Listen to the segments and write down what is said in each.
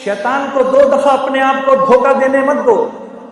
شیطان کو 2 دفعہ اپنے آپ کو دھوکہ دینے مت دو.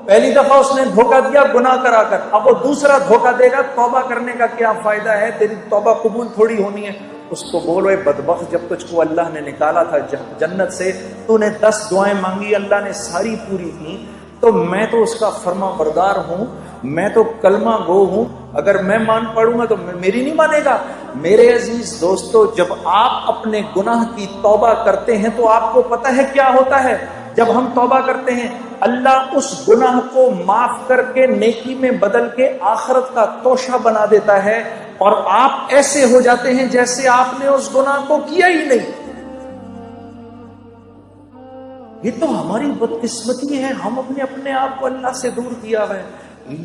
پہلی دفعہ اس نے دھوکہ دیا گناہ کرا کر، اب وہ دوسرا دھوکہ دے گا توبہ کرنے کا کیا فائدہ ہے، تیری توبہ قبول تھوڑی ہونی ہے. اس کو بولو اے بدبخت، جب تجھ کو اللہ نے نکالا تھا جنت سے، تو نے 10 دعائیں مانگی، اللہ نے ساری پوری کی، تو میں تو اس کا فرما بردار ہوں، میں تو کلمہ گو ہوں، اگر میں مان پڑوں گا تو میری نہیں مانے گا. میرے عزیز دوستو، جب آپ اپنے گناہ کی توبہ کرتے ہیں تو آپ کو پتہ ہے کیا ہوتا ہے. جب ہم توبہ کرتے ہیں اللہ اس گناہ کو معاف کر کے نیکی میں بدل کے آخرت کا توشہ بنا دیتا ہے، اور آپ ایسے ہو جاتے ہیں جیسے آپ نے اس گناہ کو کیا ہی نہیں. یہ تو ہماری بدقسمتی ہے، ہم اپنے آپ کو اللہ سے دور کیا ہے.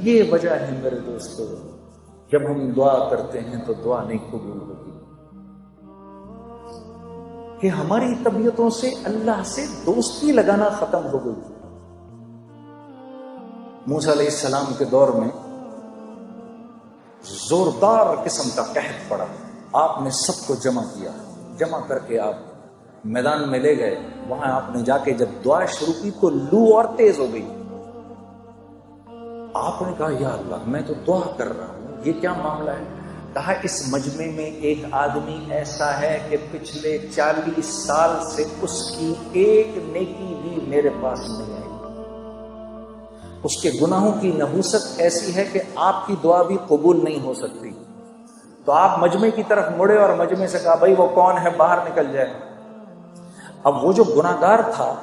یہ وجہ ہے میرے دوستو، جب ہم دعا کرتے ہیں تو دعا نہیں قبول ہوتی، کہ ہماری طبیعتوں سے اللہ سے دوستی لگانا ختم ہو گئی. موسیٰ علیہ السلام کے دور میں زوردار قسم کا قحط پڑا، آپ نے سب کو جمع کیا، جمع کر کے آپ میدان میں لے گئے. وہاں آپ نے جا کے جب دعا شروع کی تو لو اور تیز ہو گئی. آپ نے کہا یا اللہ میں تو دعا کر رہا ہوں، یہ کیا معاملہ ہے؟ کہا اس مجمع میں ایک آدمی ایسا ہے کہ پچھلے 40 سال سے اس کی ایک نیکی بھی میرے پاس نہیں آئی. اس کے گناہوں کی نحوست ایسی ہے کہ آپ کی دعا بھی قبول نہیں ہو سکتی. تو آپ مجمع کی طرف مڑے اور مجمع سے کہا بھائی وہ کون ہے باہر نکل جائے. اب وہ جو گناہگار تھا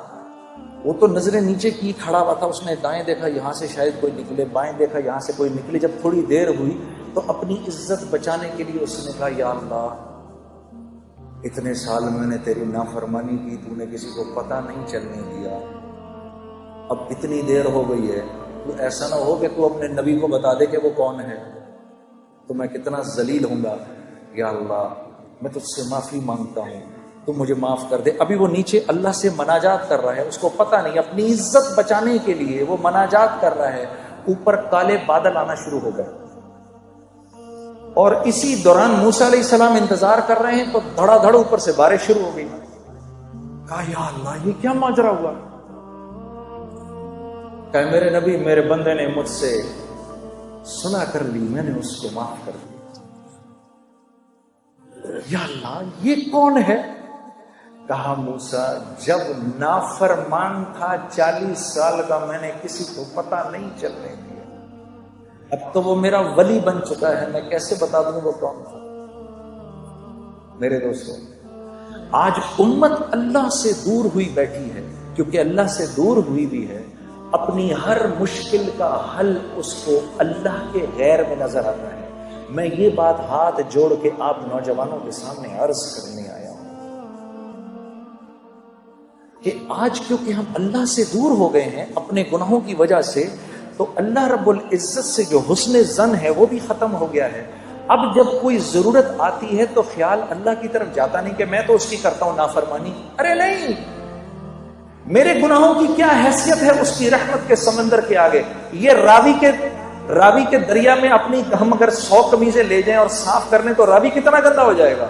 وہ تو نظریں نیچے کی کھڑا ہوا تھا، اس نے دائیں دیکھا یہاں سے شاید کوئی نکلے، بائیں دیکھا یہاں سے کوئی نکلے. جب تھوڑی دیر ہوئی تو اپنی عزت بچانے کے لیے اس نے کہا یا اللہ اتنے سال میں نے تیری نافرمانی کی، تو نے کسی کو پتہ نہیں چلنے دیا، اب اتنی دیر ہو گئی ہے، تو ایسا نہ ہو کہ تو اپنے نبی کو بتا دے کہ وہ کون ہے، تو میں کتنا ذلیل ہوں گا. یا اللہ میں تجھ سے معافی مانگتا ہوں، تو مجھے معاف کر دے. ابھی وہ نیچے اللہ سے مناجات کر رہا ہے، اس کو پتہ نہیں، اپنی عزت بچانے کے لیے وہ مناجات کر رہا ہے. اوپر کالے بادل آنا شروع ہو گئے، اور اسی دوران موسیٰ علیہ السلام انتظار کر رہے ہیں تو دھڑا دھڑ اوپر سے بارش شروع ہو گئی. کہا یا اللہ یہ کیا ماجرا ہوا؟ کہ میرے نبی میرے بندے نے مجھ سے سنا کر لی، میں نے اس کو معاف کر دیا. یا اللہ یہ کون ہے؟ کہا موسیٰ جب نافرمان تھا 40 سال کا میں نے کسی کو پتہ نہیں چلنے دیا، اب تو وہ میرا ولی بن چکا ہے، میں کیسے بتا دوں وہ کون تھا. میرے دوستو آج امت اللہ سے دور ہوئی بیٹھی ہے، کیونکہ اللہ سے دور ہوئی بھی ہے، اپنی ہر مشکل کا حل اس کو اللہ کے غیر میں نظر آتا ہے. میں یہ بات ہاتھ جوڑ کے آپ نوجوانوں کے سامنے عرض کرنے آیا ہوں کہ آج کیونکہ ہم اللہ سے دور ہو گئے ہیں اپنے گناہوں کی وجہ سے، تو اللہ رب العزت سے جو حسن ظن ہے وہ بھی ختم ہو گیا ہے. اب جب کوئی ضرورت آتی ہے تو خیال اللہ کی طرف جاتا نہیں کہ میں تو اس کی کرتا ہوں نافرمانی. ارے نہیں، میرے گناہوں کی کیا حیثیت ہے اس کی رحمت کے سمندر کے آگے. یہ راوی کے دریا میں اپنی ہم اگر 100 قمیضیں لے جائیں اور صاف کر لیں تو راوی کتنا گندا ہو جائے گا.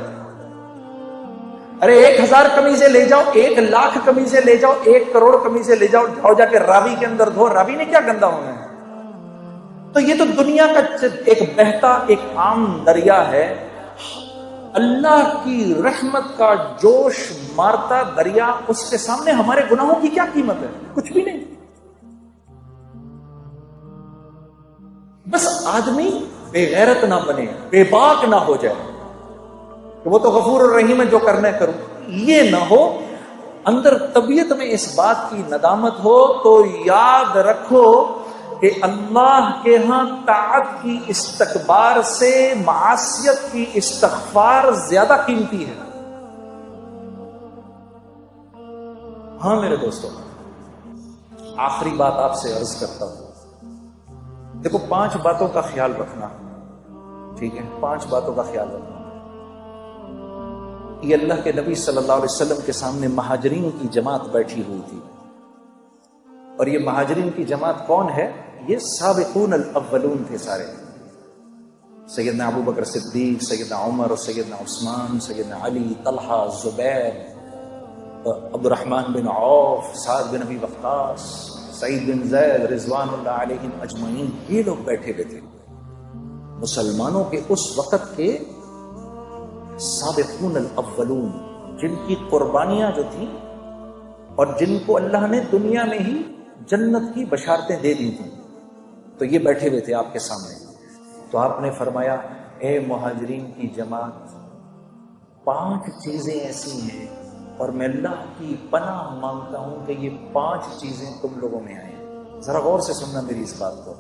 ارے 1000 قمیضیں لے جاؤ، 1,00,000 قمیضیں لے جاؤ، 1 کروڑ قمیضیں لے جاؤ جا کے راوی کے اندر دھو، راوی نے کیا گندا ہونا ہے. تو یہ تو دنیا کا ایک بہتا ایک عام دریا ہے. اللہ کی رحمت کا جوش مارتا دریا، اس کے سامنے ہمارے گناہوں کی کیا قیمت ہے؟ کچھ بھی نہیں. بس آدمی بے غیرت نہ بنے، بے باک نہ ہو جائے کہ وہ تو غفور الرحیم ہے جو کرنا ہے کروں. یہ نہ ہو، اندر طبیعت میں اس بات کی ندامت ہو تو یاد رکھو کہ اللہ کے ہاں طاعت کی استکبار سے معصیت کی استغفار زیادہ قیمتی ہے. ہاں میرے دوستوں، آخری بات آپ سے عرض کرتا ہوں. دیکھو 5 باتوں کا خیال رکھنا، ٹھیک ہے؟ 5 باتوں کا خیال رکھنا. یہ اللہ کے نبی صلی اللہ علیہ وسلم کے سامنے مہاجرین کی جماعت بیٹھی ہوئی تھی، اور یہ مہاجرین کی جماعت کون ہے؟ یہ سابقون الاولون تھے سارے، سیدنا ابو بکر صدیق، سیدنا عمر، سیدنا عثمان، سیدنا علی، طلحہ، زبیر، عبد الرحمن بن عوف، سعد بن ابی وقاص، سعید بن زید، رضوان اللہ علیہم اجمعین، یہ لوگ بیٹھے ہوئے تھے مسلمانوں کے اس وقت کے سابقون الاولون، جن کی قربانیاں جو تھیں اور جن کو اللہ نے دنیا میں ہی جنت کی بشارتیں دے دی تھیں، تو یہ بیٹھے ہوئے تھے آپ کے سامنے۔ تو آپ نے فرمایا اے مہاجرین کی جماعت، 5 چیزیں ایسی ہیں اور میں اللہ کی پناہ مانگتا ہوں کہ یہ 5 چیزیں تم لوگوں میں آئیں۔ ذرا غور سے سننا میری اس بات کو۔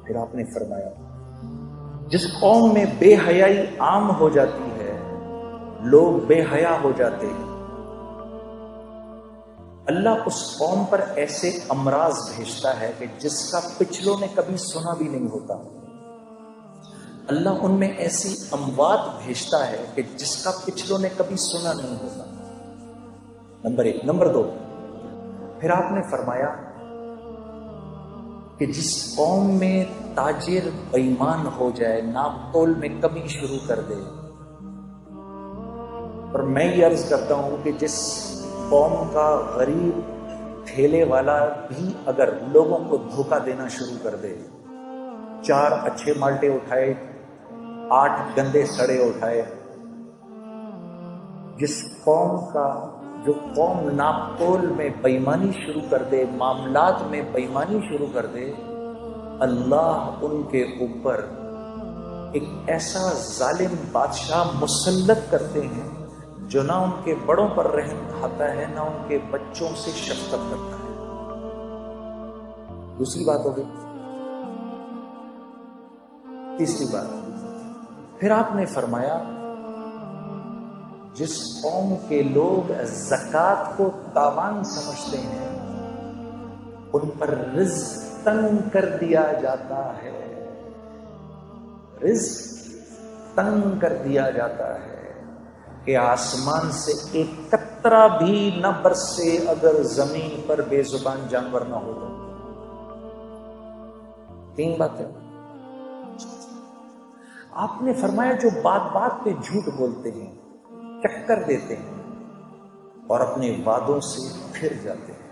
پھر آپ نے فرمایا جس قوم میں بے حیائی عام ہو جاتی ہے، لوگ بے حیا ہو جاتے ہیں، اللہ اس قوم پر ایسے امراض بھیجتا ہے کہ جس کا پچھلوں نے کبھی سنا بھی نہیں ہوتا۔ اللہ ان میں ایسی اموات بھیجتا ہے کہ جس کا پچھلوں نے کبھی سنا نہیں ہوتا۔ نمبر 1۔ نمبر 2، پھر آپ نے فرمایا کہ جس قوم میں تاجر بے ایمان ہو جائے، ناپ تول میں کمی شروع کر دے، اور میں یہ عرض کرتا ہوں کہ جس قوم کا غریب ٹھیلے والا بھی اگر لوگوں کو دھوکہ دینا شروع کر دے، 4 اچھے مالٹے اٹھائے، 8 گندے سڑے اٹھائے، جو قوم ناپتول میں بےایمانی شروع کر دے، معاملات میں بےایمانی شروع کر دے، اللہ ان کے اوپر ایک ایسا ظالم بادشاہ مسلط کرتے ہیں جو نہ ان کے بڑوں پر رحم کھاتا ہے، نہ ان کے بچوں سے شفقت کرتا ہے۔ دوسری بات ہو گئی۔ تیسری بات، پھر آپ نے فرمایا جس قوم کے لوگ زکوٰۃ کو تاوان سمجھتے ہیں، ان پر رزق تنگ کر دیا جاتا ہے، رزق تنگ کر دیا جاتا ہے کہ آسمان سے ایک قطرہ بھی نہ برسے اگر زمین پر بے زبان جانور نہ ہو تو۔ 3 باتیں آپ نے فرمایا جو بات بات پہ جھوٹ بولتے ہیں، چکر دیتے ہیں اور اپنے وعدوں سے پھر جاتے ہیں۔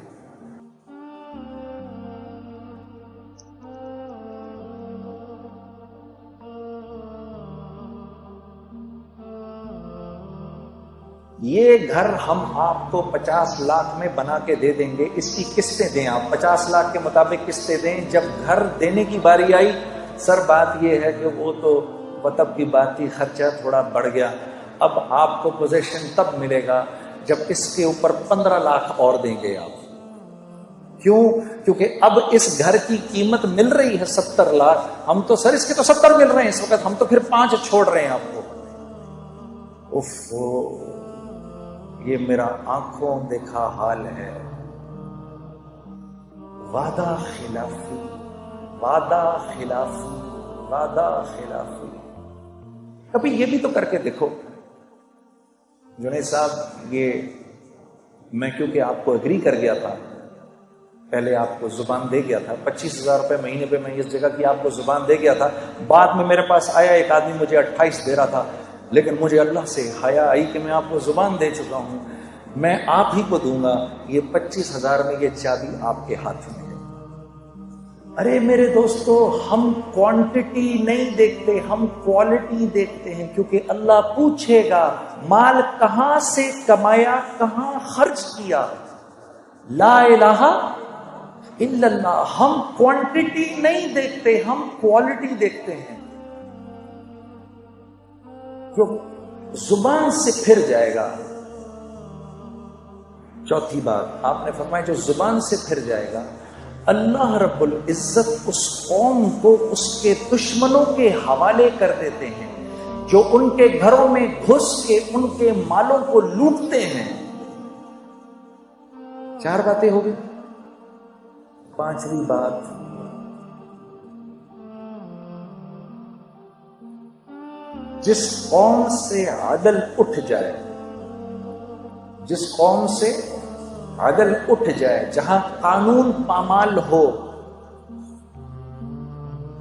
یہ گھر ہم آپ کو 50 لاکھ میں بنا کے دے دیں گے، اس کی قسطیں دیں، آپ 50 لاکھ کے مطابق قسطیں دیں۔ جب گھر دینے کی باری آئی، سر بات یہ ہے کہ وہ تو وطب کی بات تھی، خرچہ تھوڑا بڑھ گیا، اب آپ کو پوزیشن تب ملے گا جب اس کے اوپر 15 لاکھ اور دیں گے آپ۔ کیوں؟ کیونکہ اب اس گھر کی قیمت مل رہی ہے 70 لاکھ، ہم تو سر اس کے تو 70 مل رہے ہیں اس وقت، ہم تو پھر 5 چھوڑ رہے ہیں آپ کو۔ یہ میرا آنکھوں دیکھا حال ہے۔ وعدہ خلافی، وعدہ خلافی، وعدہ خلافی۔ کبھی یہ بھی تو کر کے دیکھو جنید صاحب، یہ میں کیونکہ آپ کو اگری کر گیا تھا، پہلے آپ کو زبان دے گیا تھا، 25,000 روپے مہینے پہ میں اس جگہ کی آپ کو زبان دے گیا تھا، بعد میں میرے پاس آیا ایک آدمی مجھے 28 دے رہا تھا، لیکن مجھے اللہ سے حیا آئی کہ میں آپ کو زبان دے چکا ہوں، میں آپ ہی کو دوں گا، یہ 25,000 میں یہ چابی آپ کے ہاتھ میں ہے۔ ارے میرے دوستو، ہم کوانٹٹی نہیں دیکھتے، ہم کوالٹی دیکھتے ہیں، کیونکہ اللہ پوچھے گا مال کہاں سے کمایا، کہاں خرچ کیا۔ لا الہ الا اللہ۔ ہم کوانٹٹی نہیں دیکھتے، ہم کوالٹی دیکھتے ہیں۔ جو زبان سے پھر جائے گا، چوتھی بات آپ نے فرمایا جو زبان سے پھر جائے گا، اللہ رب العزت اس قوم کو اس کے دشمنوں کے حوالے کر دیتے ہیں جو ان کے گھروں میں گھس کے ان کے مالوں کو لوٹتے ہیں۔ 4 باتیں ہو گئی۔ 5ویں بات، جس قوم سے عدل اٹھ جائے، جس قوم سے عدل اٹھ جائے، جہاں قانون پامال ہو،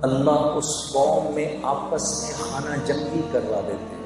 اللہ اس قوم میں آپس میں خانہ جنگی کروا دیتے ہیں۔